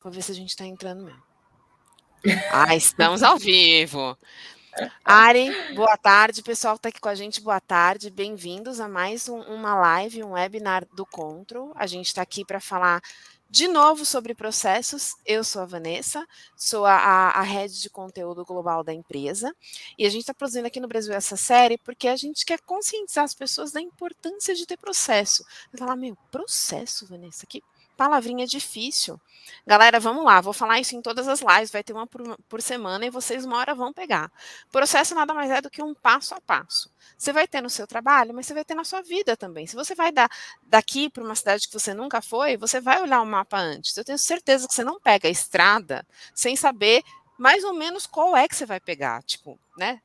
Vou ver se a gente está entrando mesmo. Estamos ao vivo. Ari, boa tarde, pessoal que está aqui com a gente, boa tarde, bem-vindos a mais uma live, um webinar do Contro. A gente está aqui para falar de novo sobre processos. Eu sou a Vanessa, sou a head de conteúdo global da empresa, e a gente está produzindo aqui no Brasil essa série porque a gente quer conscientizar as pessoas da importância de ter processo. Você fala, processo, Vanessa, que palavrinha difícil. Galera, vamos lá, vou falar isso em todas as lives, vai ter uma por semana e vocês uma hora vão pegar. Processo nada mais é do que um passo a passo. Você vai ter no seu trabalho, mas você vai ter na sua vida também. Se você vai daqui para uma cidade que você nunca foi, você vai olhar o mapa antes. Eu tenho certeza que você não pega a estrada sem saber mais ou menos qual é que você vai pegar, tipo, né,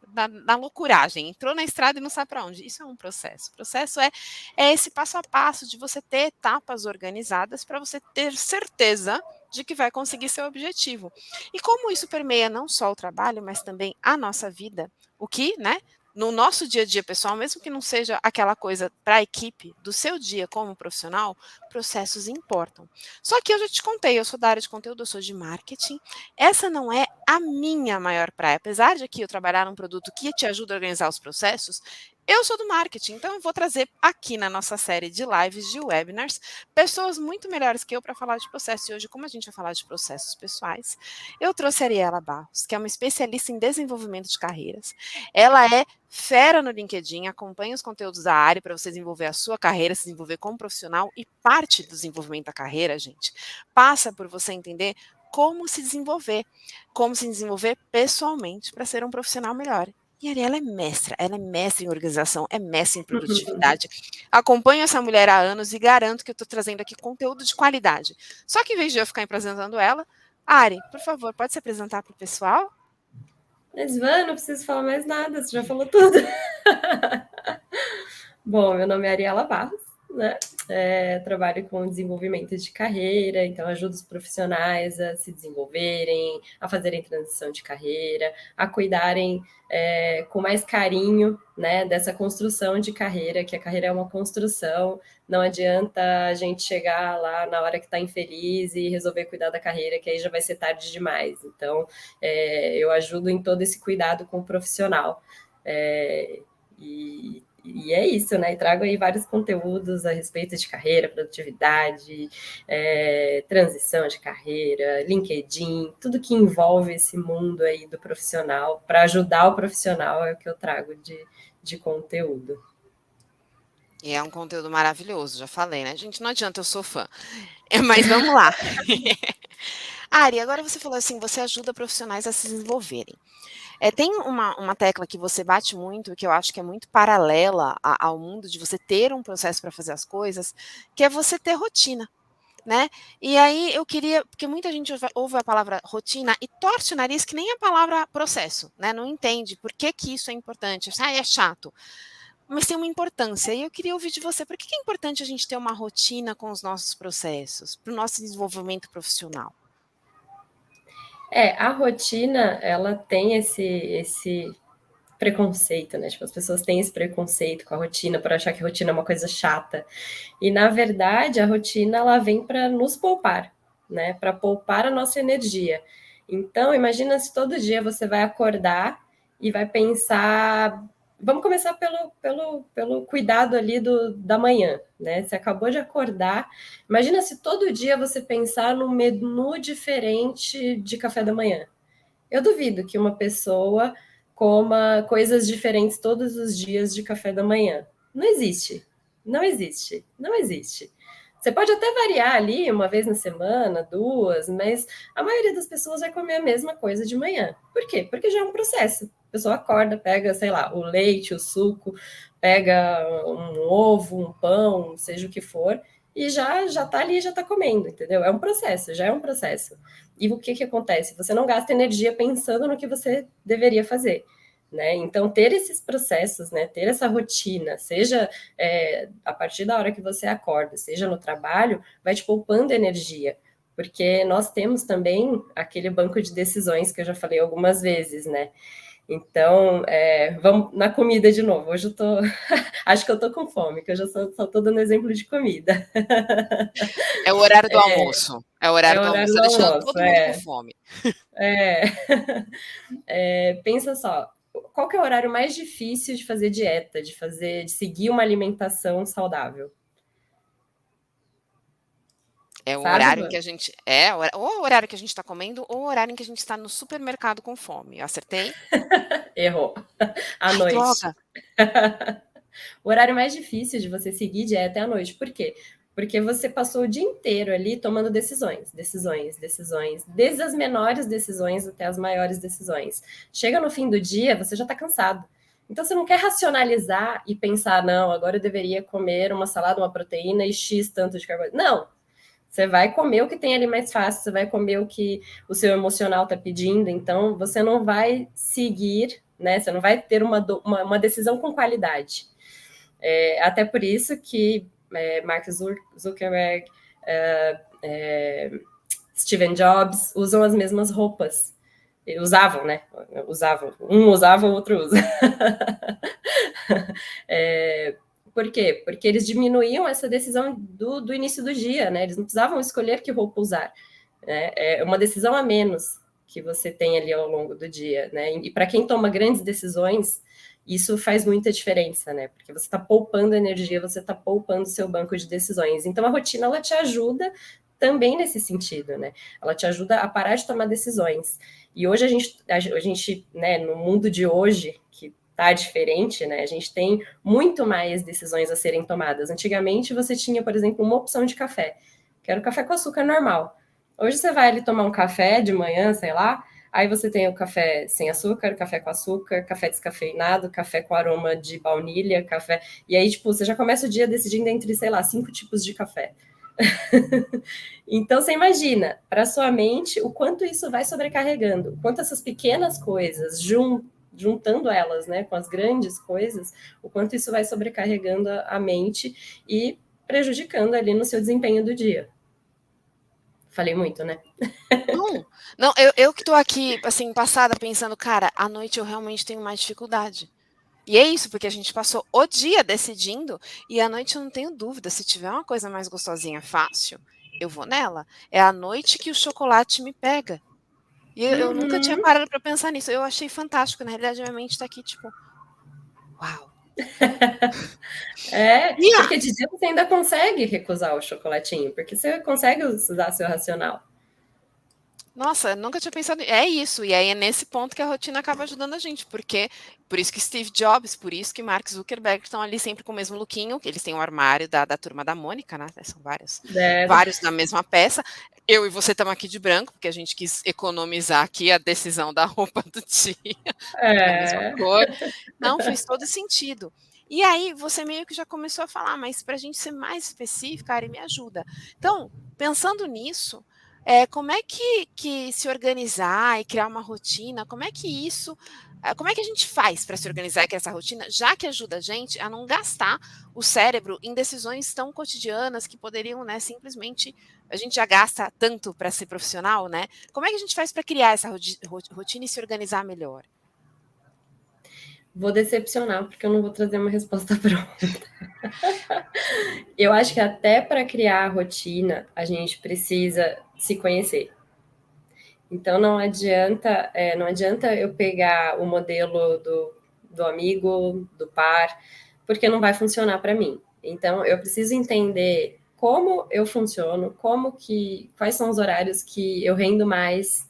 na loucuragem, entrou na estrada e não sabe para onde. Isso é um processo. O processo é esse passo a passo de você ter etapas organizadas para você ter certeza de que vai conseguir seu objetivo. E como isso permeia não só o trabalho, mas também a nossa vida, o que, né, no nosso dia a dia pessoal, mesmo que não seja aquela coisa para a equipe do seu dia como profissional, processos importam. Só que eu já te contei, eu sou da área de conteúdo, eu sou de marketing. Essa não é a minha maior praia. Apesar de aqui eu trabalhar num produto que te ajuda a organizar os processos, eu sou do marketing, então eu vou trazer aqui na nossa série de lives, de webinars, pessoas muito melhores que eu para falar de processo. E hoje, como a gente vai falar de processos pessoais, eu trouxe a Ariela Barros, que é uma especialista em desenvolvimento de carreiras. Ela é fera no LinkedIn, acompanha os conteúdos da área para você desenvolver a sua carreira, se desenvolver como profissional, e parte do desenvolvimento da carreira, gente, passa por você entender como se desenvolver pessoalmente para ser um profissional melhor. E a Ariela ela é mestra em organização, é mestra em produtividade. Acompanho essa mulher há anos e garanto que eu estou trazendo aqui conteúdo de qualidade. Só que em vez de eu ficar apresentando ela, Ari, por favor, pode se apresentar para o pessoal? Mas, Van, não preciso falar mais nada, você já falou tudo. Bom, meu nome é Ariela Barros, né? Trabalho com desenvolvimento de carreira, então ajudo os profissionais a se desenvolverem, a fazerem transição de carreira, a cuidarem com mais carinho, né, dessa construção de carreira, que a carreira é uma construção, não adianta a gente chegar lá na hora que está infeliz e resolver cuidar da carreira, que aí já vai ser tarde demais. Então, eu ajudo em todo esse cuidado com o profissional. E é isso, né? E trago aí vários conteúdos a respeito de carreira, produtividade, transição de carreira, LinkedIn, tudo que envolve esse mundo aí do profissional, para ajudar o profissional é o que eu trago de conteúdo. E é um conteúdo maravilhoso, já falei, né? Gente, não adianta, eu sou fã. Mas vamos lá. Ari, agora você falou assim, você ajuda profissionais a se desenvolverem. Tem uma tecla que você bate muito, que eu acho que é muito paralela ao mundo de você ter um processo para fazer as coisas, que é você ter rotina, né? E aí eu queria, porque muita gente ouve a palavra rotina e torce o nariz que nem a palavra processo, né? Não entende por que isso é importante. É chato. Mas tem uma importância. E eu queria ouvir de você, por que é importante a gente ter uma rotina com os nossos processos, para o nosso desenvolvimento profissional? A rotina, ela tem esse preconceito, né? Tipo, as pessoas têm esse preconceito com a rotina, por achar que a rotina é uma coisa chata. E, na verdade, a rotina, ela vem para nos poupar, né? Para poupar a nossa energia. Então, imagina se todo dia você vai acordar e vai pensar... Vamos começar pelo cuidado ali da manhã, né? Você acabou de acordar. Imagina se todo dia você pensar num menu diferente de café da manhã. Eu duvido que uma pessoa coma coisas diferentes todos os dias de café da manhã. Não existe. Não existe. Não existe. Você pode até variar ali uma vez na semana, duas, mas a maioria das pessoas vai comer a mesma coisa de manhã. Por quê? Porque já é um processo. A pessoa acorda, pega, sei lá, o leite, o suco, pega um ovo, um pão, seja o que for, e já tá ali, já tá comendo, entendeu? É um processo, já é um processo. E o que acontece? Você não gasta energia pensando no que você deveria fazer. Né? Então, ter esses processos, né? Ter essa rotina, seja a partir da hora que você acorda, seja no trabalho, vai te poupando energia. Porque nós temos também aquele banco de decisões que eu já falei algumas vezes, né? Então, vamos na comida de novo. Hoje eu tô. Acho que eu tô com fome, que eu já só tô dando exemplo de comida. É o horário do almoço. É o É horário o do almoço. horário Tá do deixando almoço, todo mundo com fome. é. Pensa só, qual que é o horário mais difícil de fazer dieta, de seguir uma alimentação saudável? É o Sabe, horário em que Luan? a gente. Ou o horário que a gente está comendo, ou o horário em que a gente está no supermercado com fome. Eu acertei? Errou. À Ai, noite. droga! O horário mais difícil de você seguir dieta é à noite. Por quê? Porque você passou o dia inteiro ali tomando decisões, decisões, decisões, desde as menores decisões até as maiores decisões. Chega no fim do dia, você já está cansado. Então você não quer racionalizar e pensar, não, agora eu deveria comer uma salada, uma proteína e X tanto de carboidrato. Não. Você vai comer o que tem ali mais fácil, você vai comer o que o seu emocional está pedindo, então você não vai seguir, né? Você não vai ter uma decisão com qualidade. Até por isso que Mark Zuckerberg, Steven Jobs usam as mesmas roupas. Usavam, né? Usavam. Um usava, o outro usa. Por quê? Porque eles diminuíam essa decisão do início do dia, né? Eles não precisavam escolher que roupa usar. Né? É uma decisão a menos que você tem ali ao longo do dia, né? E para quem toma grandes decisões, isso faz muita diferença, né? Porque você está poupando energia, você está poupando seu banco de decisões. Então a rotina ela te ajuda também nesse sentido, né? Ela te ajuda a parar de tomar decisões. E hoje a gente, né, no mundo de hoje, que tá diferente, né? A gente tem muito mais decisões a serem tomadas. Antigamente você tinha, por exemplo, uma opção de café, que era o café com açúcar normal. Hoje você vai ali tomar um café de manhã, sei lá, aí você tem o café sem açúcar, café com açúcar, café descafeinado, café com aroma de baunilha, café. E aí, tipo, você já começa o dia decidindo entre, sei lá, 5 tipos de café. Então, você imagina, para sua mente, o quanto isso vai sobrecarregando, o quanto essas pequenas coisas, juntando elas, né, com as grandes coisas, o quanto isso vai sobrecarregando a mente e prejudicando ali no seu desempenho do dia. Falei muito, né? Não, não, eu que tô aqui, assim, passada, pensando, cara, à noite eu realmente tenho mais dificuldade. E é isso, porque a gente passou o dia decidindo, e à noite eu não tenho dúvida, se tiver uma coisa mais gostosinha, fácil, eu vou nela. É à noite que o chocolate me pega. E eu nunca tinha Uhum. parado para pensar nisso. Eu achei fantástico. Na realidade, minha mente tá aqui, tipo, uau. Yeah. Porque de dia você ainda consegue recusar o chocolatinho, porque você consegue usar seu racional. Nossa, eu nunca tinha pensado. É isso. E aí é nesse ponto que a rotina acaba ajudando a gente. Porque por isso que Steve Jobs, por isso que Mark Zuckerberg estão ali sempre com o mesmo lookinho, que eles têm um armário da turma da Mônica, né? São vários, É, vários da mesma peça. Eu e você estamos aqui de branco, porque a gente quis economizar aqui a decisão da roupa do dia, da mesma é. cor. Não, fez todo sentido. E aí, você meio que já começou a falar, mas para a gente ser mais específica, Ari, me ajuda. Então, pensando nisso, como é que se organizar e criar uma rotina, como é que isso, como é que a gente faz para se organizar e criar essa rotina, já que ajuda a gente a não gastar o cérebro em decisões tão cotidianas que poderiam, né, simplesmente, a gente já gasta tanto para ser profissional, né? Como é que a gente faz para criar essa rotina e se organizar melhor? Vou decepcionar, porque eu não vou trazer uma resposta pronta. Eu acho que até para criar a rotina, a gente precisa se conhecer. Então não adianta eu pegar o modelo do amigo, do par, porque não vai funcionar para mim. Então eu preciso entender como eu funciono, quais são os horários que eu rendo mais,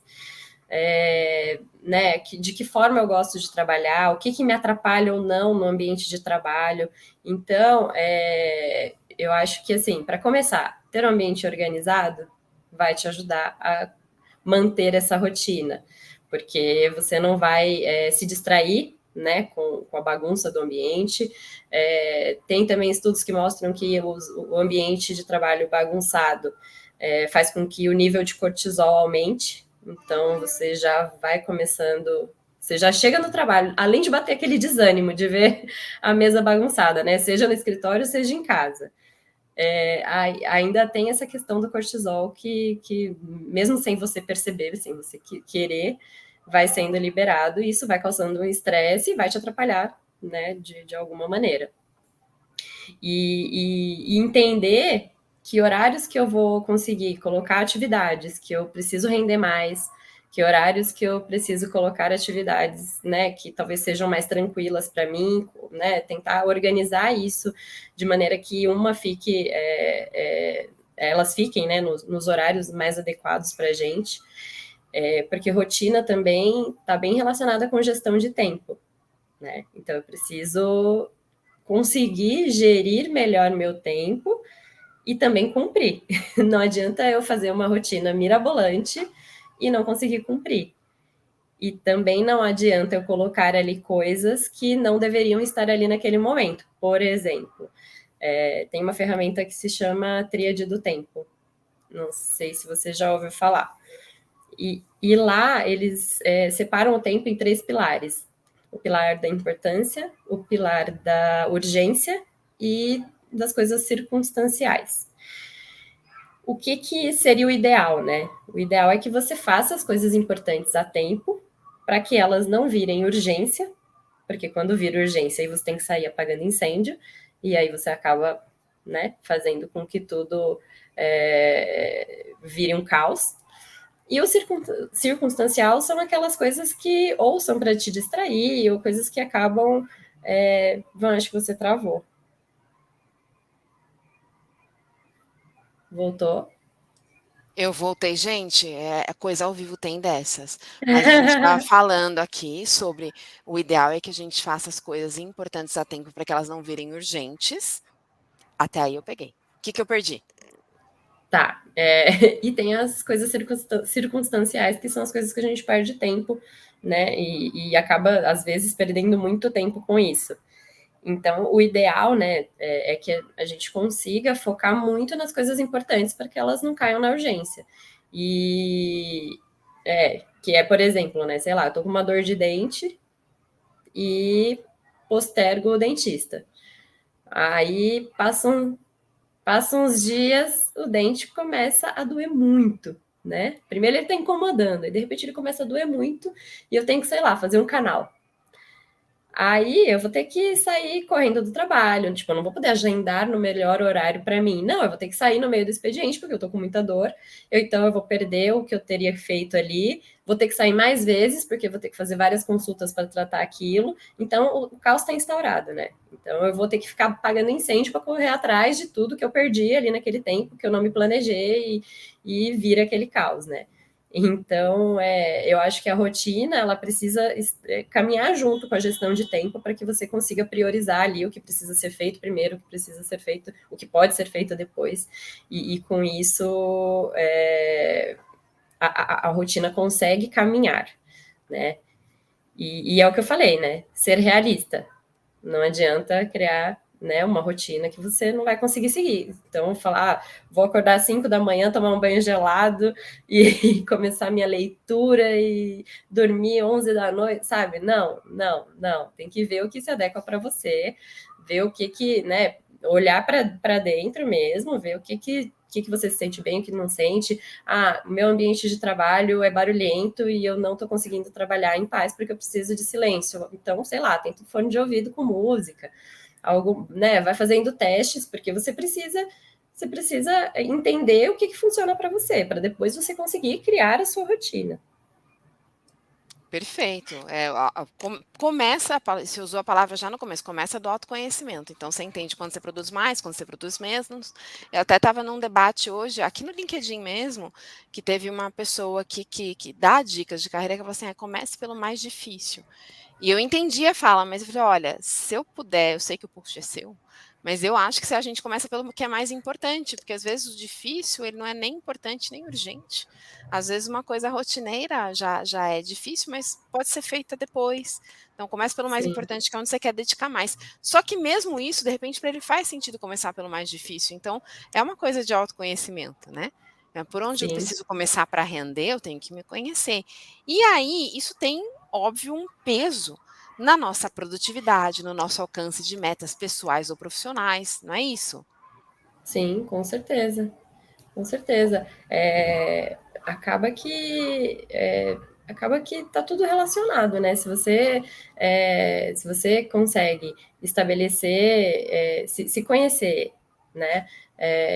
né, de que forma eu gosto de trabalhar, o que me atrapalha ou não no ambiente de trabalho. Então, eu acho que, assim, para começar, ter um ambiente organizado vai te ajudar a manter essa rotina, porque você não vai se distrair, né, com a bagunça do ambiente. Tem também estudos que mostram que o ambiente de trabalho bagunçado faz com que o nível de cortisol aumente, então você já vai começando, você já chega no trabalho, além de bater aquele desânimo de ver a mesa bagunçada, né? Seja no escritório, seja em casa. Ainda tem essa questão do cortisol que mesmo sem você perceber, sem você querer, vai sendo liberado e isso vai causando um estresse e vai te atrapalhar, né, de alguma maneira. E entender que horários que eu vou conseguir colocar atividades, que eu preciso render mais, que horários que eu preciso colocar atividades, né, que talvez sejam mais tranquilas para mim, né, tentar organizar isso de maneira que uma fique, elas fiquem, né, nos horários mais adequados para a gente, porque rotina também está bem relacionada com gestão de tempo, né, então eu preciso conseguir gerir melhor meu tempo e também cumprir. Não adianta eu fazer uma rotina mirabolante e não conseguir cumprir. E também não adianta eu colocar ali coisas que não deveriam estar ali naquele momento. Por exemplo, tem uma ferramenta que se chama Tríade do Tempo. Não sei se você já ouviu falar. E lá eles separam o tempo em 3 pilares: o pilar da importância, o pilar da urgência e das coisas circunstanciais. O que seria o ideal, né? O ideal é que você faça as coisas importantes a tempo, para que elas não virem urgência, porque quando vira urgência, aí você tem que sair apagando incêndio, e aí você acaba, né, fazendo com que tudo vire um caos. E o circunstancial são aquelas coisas que ou são para te distrair, ou coisas que acabam. Acho que você travou. Voltou? Eu voltei, gente, coisa ao vivo tem dessas. Mas a gente estava falando aqui sobre o ideal é que a gente faça as coisas importantes a tempo para que elas não virem urgentes. Até aí eu peguei. O que eu perdi? Tá. E tem as coisas circunstanciais, que são as coisas que a gente perde tempo, né? E acaba, às vezes, perdendo muito tempo com isso. Então, o ideal, né, é que a gente consiga focar muito nas coisas importantes para que elas não caiam na urgência. E que é, por exemplo, né, sei lá, eu tô com uma dor de dente e postergo o dentista. Aí passam uns dias, o dente começa a doer muito, né? Primeiro ele tá incomodando, e de repente ele começa a doer muito, e eu tenho que, sei lá, fazer um canal. Aí eu vou ter que sair correndo do trabalho, tipo, eu não vou poder agendar no melhor horário para mim. Não, eu vou ter que sair no meio do expediente, porque eu tô com muita dor. Então eu vou perder o que eu teria feito ali. Vou ter que sair mais vezes, porque eu vou ter que fazer várias consultas para tratar aquilo. Então o caos está instaurado, né? Então eu vou ter que ficar pagando incêndio para correr atrás de tudo que eu perdi ali naquele tempo, que eu não me planejei e vira aquele caos, né? Então, eu acho que a rotina ela precisa caminhar junto com a gestão de tempo para que você consiga priorizar ali o que precisa ser feito primeiro, o que precisa ser feito, o que pode ser feito depois, e com isso a rotina consegue caminhar, né? E é o que eu falei, né? Ser realista. Não adianta criar, né, uma rotina que você não vai conseguir seguir. Então, falar, vou acordar às 5 da manhã, tomar um banho gelado e começar minha leitura e dormir 11 da noite, sabe? Não. Tem que ver o que se adequa para você, ver o que, né, olhar para dentro mesmo, ver o que você se sente bem, o que não sente. O meu ambiente de trabalho é barulhento e eu não estou conseguindo trabalhar em paz porque eu preciso de silêncio. Então, sei lá, tenta um fone de ouvido com música, algo, né? Vai fazendo testes, porque você precisa entender o que funciona para você, para depois você conseguir criar a sua rotina. Perfeito. Começa, você usou a palavra já no começo, começa do autoconhecimento. Então, você entende quando você produz mais, quando você produz menos. Eu até estava num debate hoje, aqui no LinkedIn mesmo, que teve uma pessoa que dá dicas de carreira que falou assim: comece pelo mais difícil. E eu entendi a fala, mas eu falei: olha, se eu puder, eu sei que o post é seu, mas eu acho que se a gente começa pelo que é mais importante, porque às vezes o difícil, ele não é nem importante nem urgente. Às vezes uma coisa rotineira já é difícil, mas pode ser feita depois. Então começa pelo mais Sim, importante, que é onde você quer dedicar mais. Só que mesmo isso, de repente, para ele faz sentido começar pelo mais difícil. Então é uma coisa de autoconhecimento, né? Por onde eu sim. preciso começar para render, eu tenho que me conhecer. E aí, isso tem, óbvio, um peso na nossa produtividade, no nosso alcance de metas pessoais ou profissionais, não é isso? Sim, com certeza. Com certeza. Acaba que acaba que está tudo relacionado, né? Se você consegue estabelecer, se conhecer, né?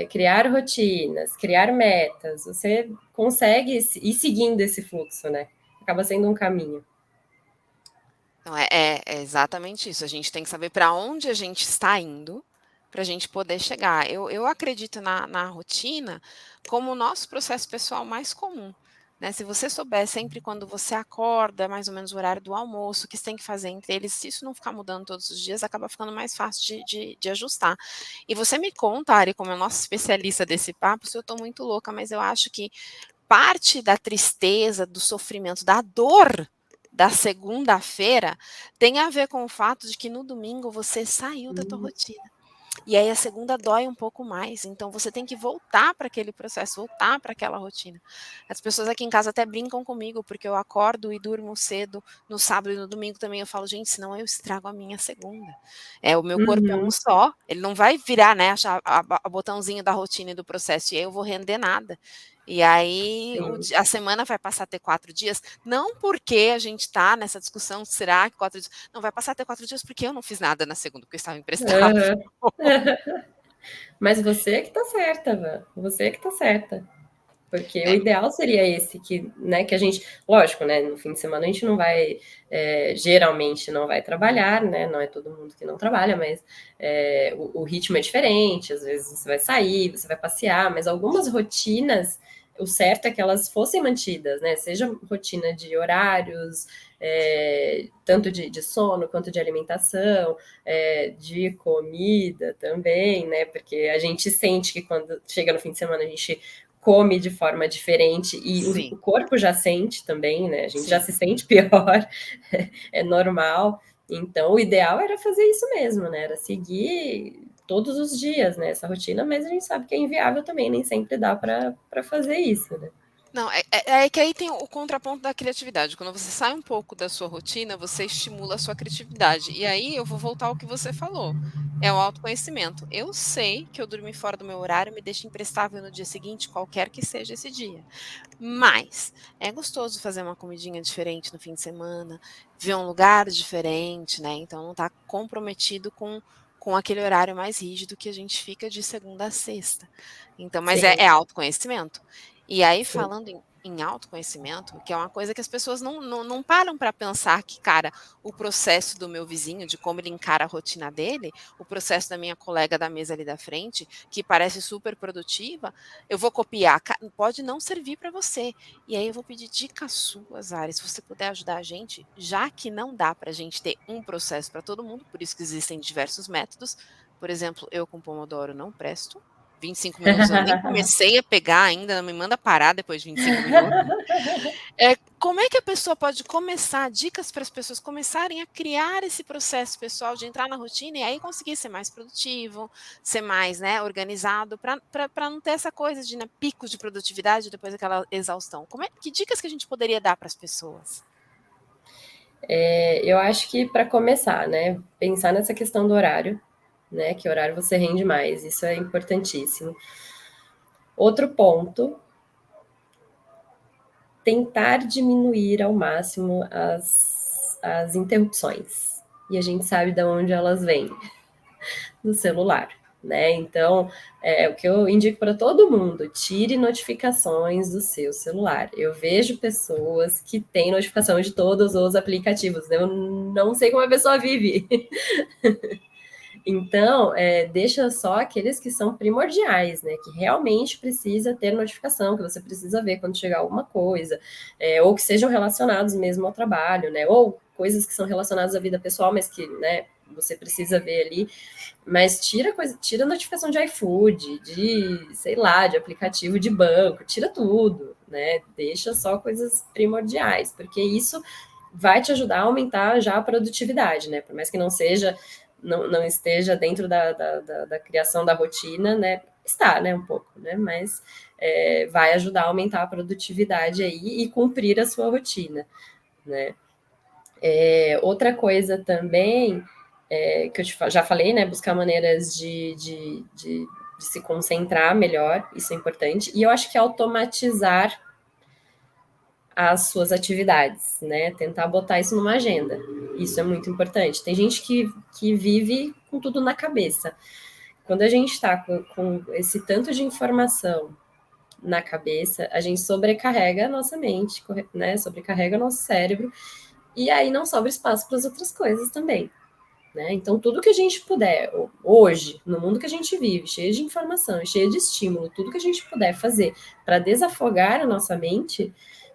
Criar rotinas, criar metas, você consegue ir seguindo esse fluxo, né? Acaba sendo um caminho. Então, é exatamente isso. A gente tem que saber para onde a gente está indo para a gente poder chegar. Eu acredito na rotina como o nosso processo pessoal mais comum. Né? Se você souber sempre quando você acorda, mais ou menos o horário do almoço, o que você tem que fazer entre eles, se isso não ficar mudando todos os dias, acaba ficando mais fácil de ajustar. E você me conta, Ari, como é nossa especialista desse papo, se eu estou muito louca, mas eu acho que parte da tristeza, do sofrimento, da dor da segunda-feira tem a ver com o fato de que no domingo você saiu da tua rotina. E aí a segunda dói um pouco mais, então você tem que voltar para aquele processo, voltar para aquela rotina. As pessoas aqui em casa até brincam comigo, porque eu acordo e durmo cedo no sábado e no domingo também. Eu falo, gente, senão eu estrago a minha segunda. O meu corpo é um só, ele não vai virar, né, achar a botãozinho da rotina e do processo, e aí eu vou render nada. E aí a semana vai passar a ter 4 dias, não porque a gente está nessa discussão, será que 4 dias? Não, vai passar a ter 4 dias porque eu não fiz nada na segunda, porque eu estava imprestável. Mas você que tá certa, Van. Você que tá certa. Porque o É, ideal seria esse, que a gente, lógico, né? No fim de semana a gente não vai, geralmente não vai trabalhar, né? Não é todo mundo que não trabalha, mas o ritmo é diferente, às vezes você vai sair, você vai passear, mas algumas rotinas, o certo é que elas fossem mantidas, né? Seja rotina de horários, tanto de sono quanto de alimentação, de comida também, né? Porque a gente sente que quando chega no fim de semana a gente come de forma diferente e o sim, corpo já sente também, né? A gente já sim. se sente pior, é normal. Então, o ideal era fazer isso mesmo, né? Era seguir todos os dias, né? Essa rotina, mas a gente sabe que é inviável também, nem sempre dá para fazer isso, né? Não, é que aí tem o contraponto da criatividade. Quando você sai um pouco da sua rotina, você estimula a sua criatividade. E aí eu vou voltar ao que você falou. É o autoconhecimento. Eu sei que eu dormir fora do meu horário me deixa imprestável no dia seguinte, qualquer que seja esse dia. Mas é gostoso fazer uma comidinha diferente no fim de semana, ver um lugar diferente, né? Então não tá comprometido com aquele horário mais rígido que a gente fica de segunda a sexta. Então, mas é Sim, autoconhecimento. E aí, sim. falando em autoconhecimento, que é uma coisa que as pessoas não param para pensar que, cara, o processo do meu vizinho, de como ele encara a rotina dele, o processo da minha colega da mesa ali da frente, que parece super produtiva, eu vou copiar, pode não servir para você. E aí eu vou pedir dicas suas, Ari, se você puder ajudar a gente, já que não dá para a gente ter um processo para todo mundo, por isso que existem diversos métodos. Por exemplo, eu com Pomodoro não presto. 25 minutos eu nem comecei a pegar ainda, não me manda parar depois de 25 minutos. Como é que a pessoa pode começar, dicas para as pessoas começarem a criar esse processo pessoal de entrar na rotina e aí conseguir ser mais produtivo, ser mais, né, organizado, para não ter essa coisa de, né, picos de produtividade depois daquela exaustão. Que dicas que a gente poderia dar para as pessoas? Eu acho que para começar, né, pensar nessa questão do horário, né, que horário você rende mais, isso é importantíssimo. Outro ponto, tentar diminuir ao máximo as interrupções. E a gente sabe de onde elas vêm, do celular. Né? Então, o que eu indico para todo mundo, tire notificações do seu celular. Eu vejo pessoas que têm notificação de todos os aplicativos, né? Eu não sei como a pessoa vive. Então, deixa só aqueles que são primordiais, né? Que realmente precisa ter notificação, que você precisa ver quando chegar alguma coisa, ou que sejam relacionados mesmo ao trabalho, né? Ou coisas que são relacionadas à vida pessoal, mas que, né, você precisa ver ali. Mas tira notificação de iFood, de, sei lá, de aplicativo de banco, tira tudo, né? Deixa só coisas primordiais, porque isso vai te ajudar a aumentar já a produtividade, né? Por mais que não esteja dentro da criação da rotina, né? Está, né? Um pouco, né? Mas vai ajudar a aumentar a produtividade aí e cumprir a sua rotina, né? Outra coisa também que eu já falei, né? Buscar maneiras de se concentrar melhor, isso é importante. E eu acho que automatizar as suas atividades, né? Tentar botar isso numa agenda. Isso é muito importante. Tem gente que vive com tudo na cabeça. Quando a gente está com esse tanto de informação na cabeça, a gente sobrecarrega a nossa mente, né? Sobrecarrega o nosso cérebro, e aí não sobra espaço para as outras coisas também. Né? Então, tudo que a gente puder, hoje, no mundo que a gente vive, cheio de informação, cheio de estímulo, tudo que a gente puder fazer para desafogar a nossa mente,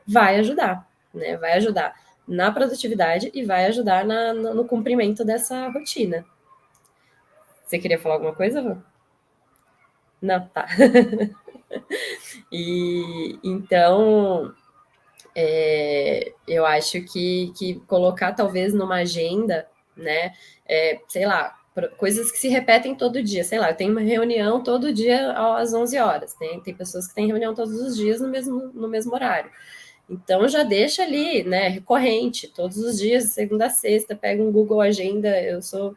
vai ajudar, né? Vai ajudar na produtividade e vai ajudar no cumprimento dessa rotina. Você queria falar alguma coisa, Vã? Não, tá. E então, eu acho que colocar talvez numa agenda, né? Sei lá, coisas que se repetem todo dia. Sei lá, eu tenho uma reunião todo dia às 11 horas. Tem pessoas que têm reunião todos os dias no mesmo horário. Então já deixa ali, né? Recorrente, todos os dias, segunda a sexta, pega um Google Agenda. Eu sou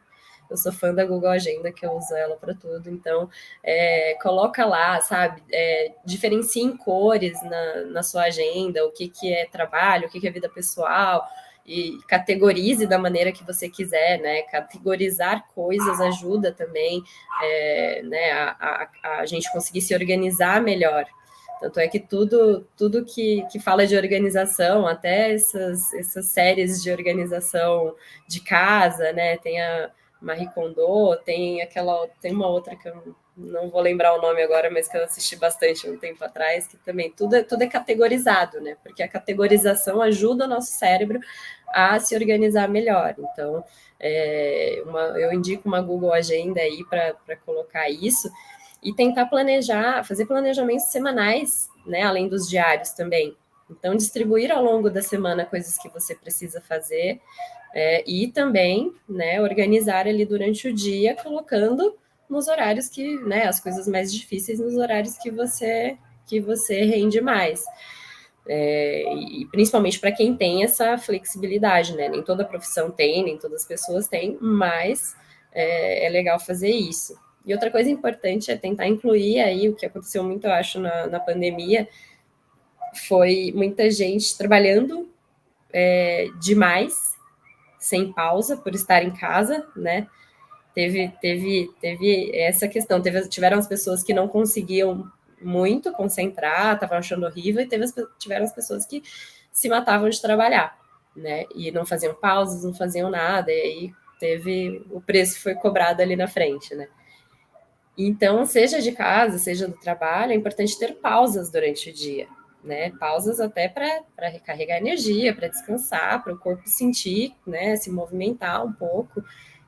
fã da Google Agenda, que eu uso ela para tudo. Então, coloca lá, sabe? Diferencie em cores na sua agenda, o que é trabalho, o que é vida pessoal, e categorize da maneira que você quiser, né? Categorizar coisas ajuda também, né? A gente conseguir se organizar melhor. Tanto é que tudo que fala de organização, até essas séries de organização de casa, né? Tem a Marie Kondo, tem uma outra que eu não vou lembrar o nome agora, mas que eu assisti bastante um tempo atrás, que também tudo é categorizado, né? Porque a categorização ajuda o nosso cérebro a se organizar melhor. Então, eu indico uma Google Agenda aí para colocar isso e tentar planejar, fazer planejamentos semanais, né? Além dos diários também. Então, distribuir ao longo da semana coisas que você precisa fazer. E também, né, organizar ali durante o dia, colocando nos horários que, né, as coisas mais difíceis nos horários que você rende mais. E principalmente para quem tem essa flexibilidade, né? Nem toda profissão tem, nem todas as pessoas têm, mas é legal fazer isso. E outra coisa importante é tentar incluir aí o que aconteceu muito, eu acho, na pandemia, foi muita gente trabalhando demais, sem pausa, por estar em casa, né? Teve essa questão. Tiveram as pessoas que não conseguiam muito concentrar, estavam achando horrível, e tiveram as pessoas que se matavam de trabalhar, né? E não faziam pausas, não faziam nada, e aí o preço foi cobrado ali na frente, né? Então, seja de casa, seja do trabalho, é importante ter pausas durante o dia, né? Pausas até para recarregar energia, para descansar, para o corpo sentir, né? Se movimentar um pouco.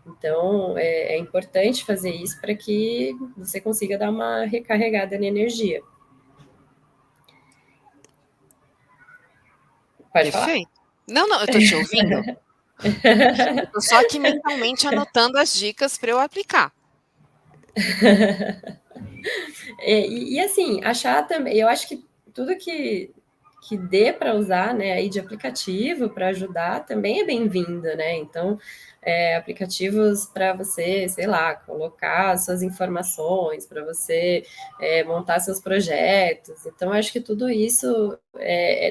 Então, é importante fazer isso para que você consiga dar uma recarregada na energia. Pode falar. Perfeito. Não, eu estou te ouvindo. Eu estou só aqui mentalmente anotando as dicas para eu aplicar. E assim, achar também, eu acho que tudo que dê para usar, né, aí de aplicativo para ajudar também é bem-vindo, né? Então, aplicativos para você, sei lá, colocar suas informações, para você montar seus projetos. Então, acho que tudo isso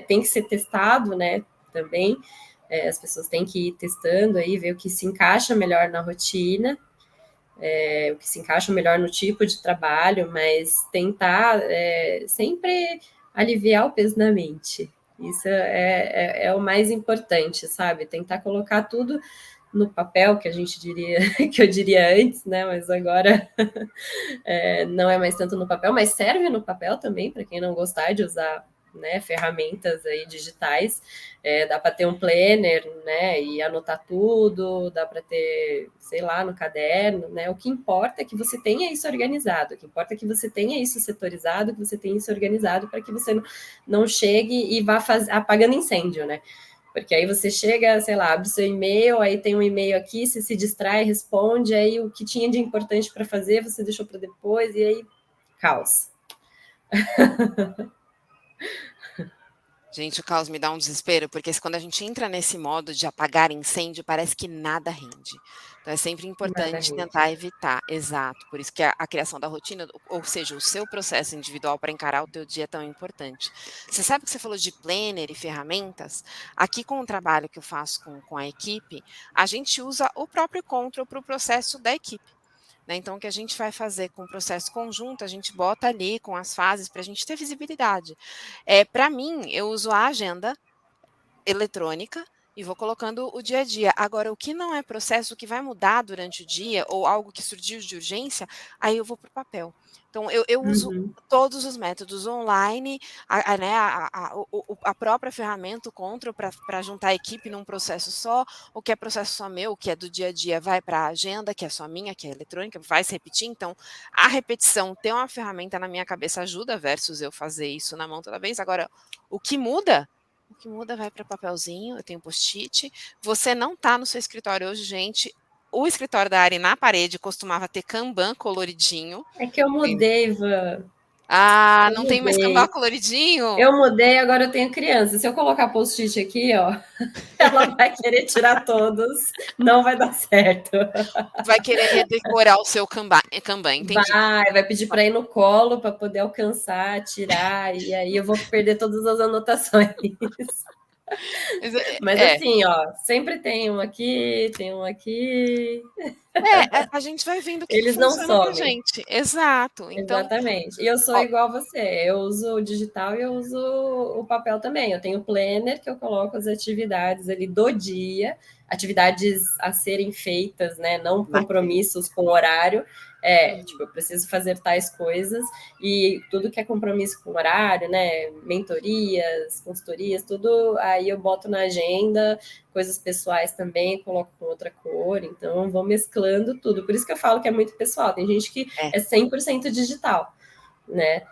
tem que ser testado, né? Também as pessoas têm que ir testando aí, ver o que se encaixa melhor na rotina. O que se encaixa melhor no tipo de trabalho, mas tentar sempre aliviar o peso na mente. Isso é o mais importante, sabe? Tentar colocar tudo no papel, que a gente diria, que eu diria antes, né? Mas agora não é mais tanto no papel, mas serve no papel também, para quem não gostar de usar, né, ferramentas aí digitais. Dá para ter um planner, né, e anotar tudo, dá para ter, sei lá, no caderno, né? O que importa é que você tenha isso organizado, o que importa é que você tenha isso setorizado, que você tenha isso organizado, para que você não chegue e vá apagando incêndio, né? Porque aí você chega, sei lá, abre seu e-mail, aí tem um e-mail aqui, você se distrai, responde, aí o que tinha de importante para fazer, você deixou para depois, e aí, caos. Gente, o caos me dá um desespero, porque quando a gente entra nesse modo de apagar incêndio, parece que nada rende. Então é sempre Nada importante rende. tentar evitar, exato. Por isso que a criação da rotina, ou seja, o seu processo individual para encarar o teu dia é tão importante. Você sabe que você falou de planner e ferramentas? Aqui com o trabalho que eu faço com a equipe, a gente usa o próprio Control para o processo da equipe. Né? Então, o que a gente vai fazer com o processo conjunto, a gente bota ali com as fases para a gente ter visibilidade. Para mim, eu uso a agenda eletrônica e vou colocando o dia a dia. Agora, o que não é processo, o que vai mudar durante o dia, ou algo que surgiu de urgência, aí eu vou para o papel. Então, eu uso Uhum. todos os métodos online, né, a própria ferramenta, o Control, para juntar a equipe num processo só, o que é processo só meu, o que é do dia a dia, vai para a agenda, que é só minha, que é eletrônica, vai se repetir. Então, a repetição, ter uma ferramenta na minha cabeça ajuda, versus eu fazer isso na mão toda vez. Agora, o que muda vai para papelzinho, eu tenho post-it. Você não está no seu escritório hoje, gente. O escritório da Ari na parede costumava ter Kanban coloridinho. É que eu mudei, Ivan. Ah, Eu não tem mais Kanban mudei. coloridinho? Eu mudei, agora eu tenho criança. Se eu colocar post-it aqui, ó, ela vai querer tirar todos, não vai dar certo. Vai querer redecorar o seu Kanban, entendi. Vai pedir para ir no colo para poder alcançar, tirar, e aí eu vou perder todas as anotações. Mas É, assim, ó, sempre tem um aqui, tem um aqui. a gente vai vendo o que Eles não funciona pra somem. gente. Exato. Então, Exatamente. E eu sou ó, igual a você. Eu uso o digital e eu uso o papel também. Eu tenho o planner que eu coloco as atividades ali do dia, atividades a serem feitas, né? Não naquele. compromissos com horário. Tipo, eu preciso fazer tais coisas e tudo que é compromisso com horário, né? Mentorias, consultorias, tudo aí eu boto na agenda, coisas pessoais também, coloco com outra cor, então vou mesclando tudo. Por isso que eu falo que é muito pessoal. Tem gente que é 100% digital, né?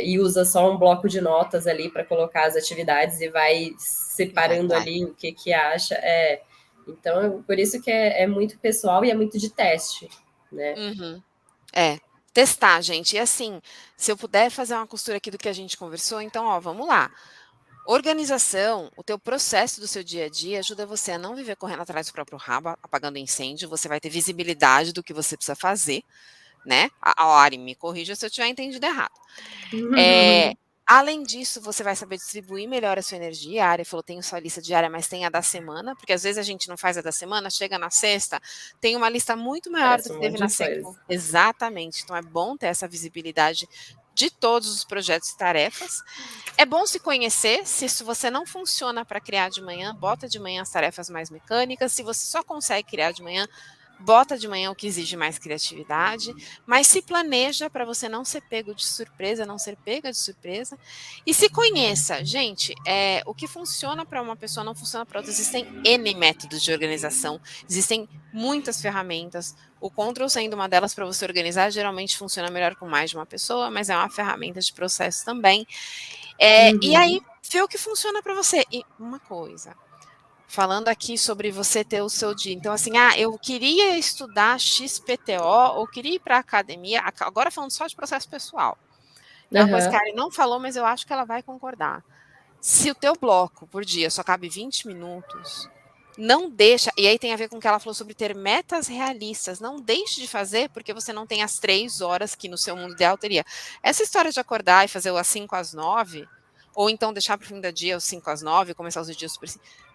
E usa só um bloco de notas ali para colocar as atividades e vai separando ali o que acha. Então, por isso que é muito pessoal e é muito de teste, né? Uhum. Testar, gente. E assim, se eu puder fazer uma costura aqui do que a gente conversou, então, ó, vamos lá. Organização, o teu processo do seu dia a dia ajuda você a não viver correndo atrás do próprio rabo, apagando incêndio, você vai ter visibilidade do que você precisa fazer, né? A Ari, me corrija se eu tiver entendido errado. Além disso, você vai saber distribuir melhor a sua energia. A área falou, tem sua lista diária, mas tem a da semana, porque às vezes a gente não faz a da semana, chega na sexta, tem uma lista muito maior do Parece que um teve monte na de sexta. coisa. Exatamente. Então é bom ter essa visibilidade de todos os projetos e tarefas. É bom se conhecer, se isso você não funciona para criar de manhã, bota de manhã as tarefas mais mecânicas. Se você só consegue criar de manhã, bota de manhã o que exige mais criatividade, mas se planeja para você não ser pego de surpresa, não ser pega de surpresa, e se conheça. Gente, o que funciona para uma pessoa não funciona para outra. Existem N métodos de organização, existem muitas ferramentas. O Control sendo uma delas para você organizar, geralmente funciona melhor com mais de uma pessoa, mas é uma ferramenta de processo também. E aí, ver o que funciona para você. E uma coisa, falando aqui sobre você ter o seu dia. Então, assim, eu queria estudar XPTO ou queria ir para a academia. Agora falando só de processo pessoal. É uma coisa que a Ari não falou, mas eu acho que ela vai concordar. Se o teu bloco por dia só cabe 20 minutos, não deixa. E aí tem a ver com o que ela falou sobre ter metas realistas. Não deixe de fazer porque você não tem as 3 horas que no seu mundo ideal teria. Essa história de acordar e fazer o às 5 às 9, ou então deixar para o fim do dia, os 5 às 9, começar os dias super.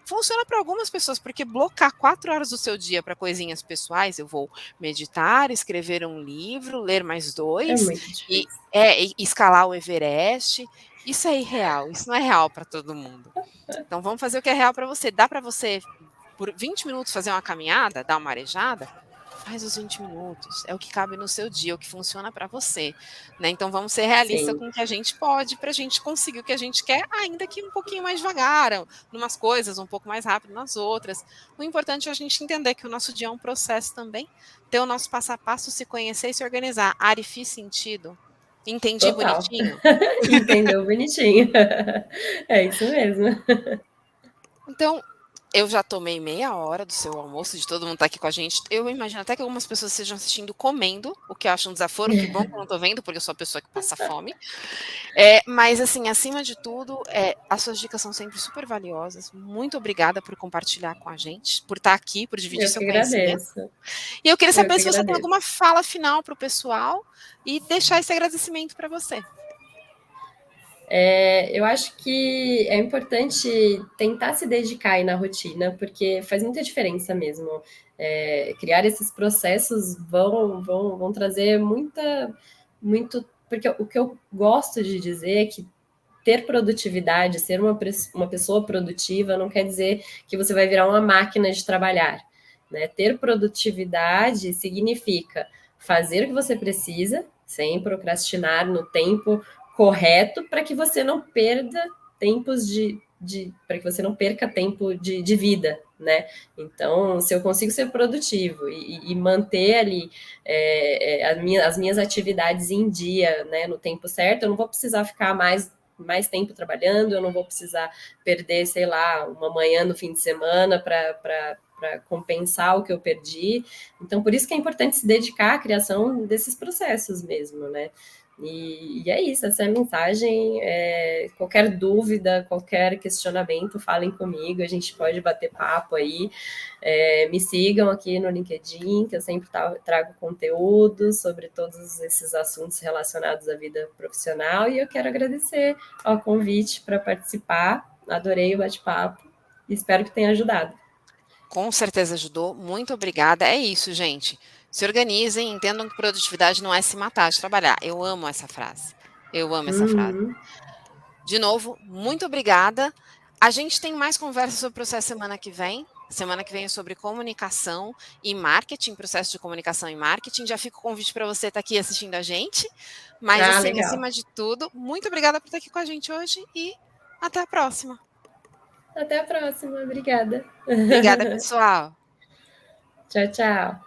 Funciona para algumas pessoas, porque blocar 4 horas do seu dia para coisinhas pessoais, eu vou meditar, escrever um livro, ler mais É 2, muito e, difícil. e escalar o Everest. Isso é irreal, isso não é real para todo mundo. Então vamos fazer o que é real para você. Dá para você, por 20 minutos, fazer uma caminhada, dar uma arejada? Faz os 20 minutos. É o que cabe no seu dia, é o que funciona para você. Né? Então vamos ser realistas Sim, com o que a gente pode para a gente conseguir o que a gente quer, ainda que um pouquinho mais devagar, numas coisas, um pouco mais rápido nas outras. O importante é a gente entender que o nosso dia é um processo também, ter o nosso passo a passo, se conhecer e se organizar. Ari, fiz sentido? Entendi total. bonitinho? Entendeu bonitinho. É isso mesmo. Então, Eu já tomei meia hora do seu almoço, de todo mundo estar aqui com a gente. Eu imagino até que algumas pessoas estejam assistindo comendo, o que eu acho um desaforo. Que bom que eu não estou vendo, porque eu sou a pessoa que passa fome. Mas, assim, acima de tudo, as suas dicas são sempre super valiosas. Muito obrigada por compartilhar com a gente, por estar aqui, por dividir Eu seu que conhecimento. agradeço. E eu queria Eu saber que se você tem agradeço. alguma fala final para o pessoal e deixar esse agradecimento para você. Eu acho que é importante tentar se dedicar aí na rotina, porque faz muita diferença mesmo. Criar esses processos vão trazer muito. Porque o que eu gosto de dizer é que ter produtividade, ser uma pessoa produtiva, não quer dizer que você vai virar uma máquina de trabalhar. Né? Ter produtividade significa fazer o que você precisa, sem procrastinar no tempo correto, para que você não perda tempos para que você não perca tempo de vida, né? Então, se eu consigo ser produtivo e manter ali as minhas atividades em dia, né, no tempo certo, eu não vou precisar ficar mais tempo trabalhando, eu não vou precisar perder, sei lá, uma manhã no fim de semana para compensar o que eu perdi. Então, por isso que é importante se dedicar à criação desses processos mesmo, né? E é isso, essa é a mensagem. Qualquer dúvida, qualquer questionamento, falem comigo, a gente pode bater papo aí. Me sigam aqui no LinkedIn, que eu sempre trago conteúdo sobre todos esses assuntos relacionados à vida profissional. E eu quero agradecer ao convite para participar. Adorei o bate-papo e espero que tenha ajudado. Com certeza ajudou. Muito obrigada. É isso, gente. Se organizem, entendam que produtividade não é se matar de trabalhar. Eu amo essa frase. Eu amo essa frase. De novo, muito obrigada. A gente tem mais conversa sobre o processo semana que vem. Semana que vem é sobre comunicação e marketing, processo de comunicação e marketing. Já fica o convite para você estar aqui assistindo a gente. Mas, assim, Legal. acima de tudo, muito obrigada por estar aqui com a gente hoje e até a próxima. Até a próxima. Obrigada. Obrigada, pessoal. Tchau, tchau.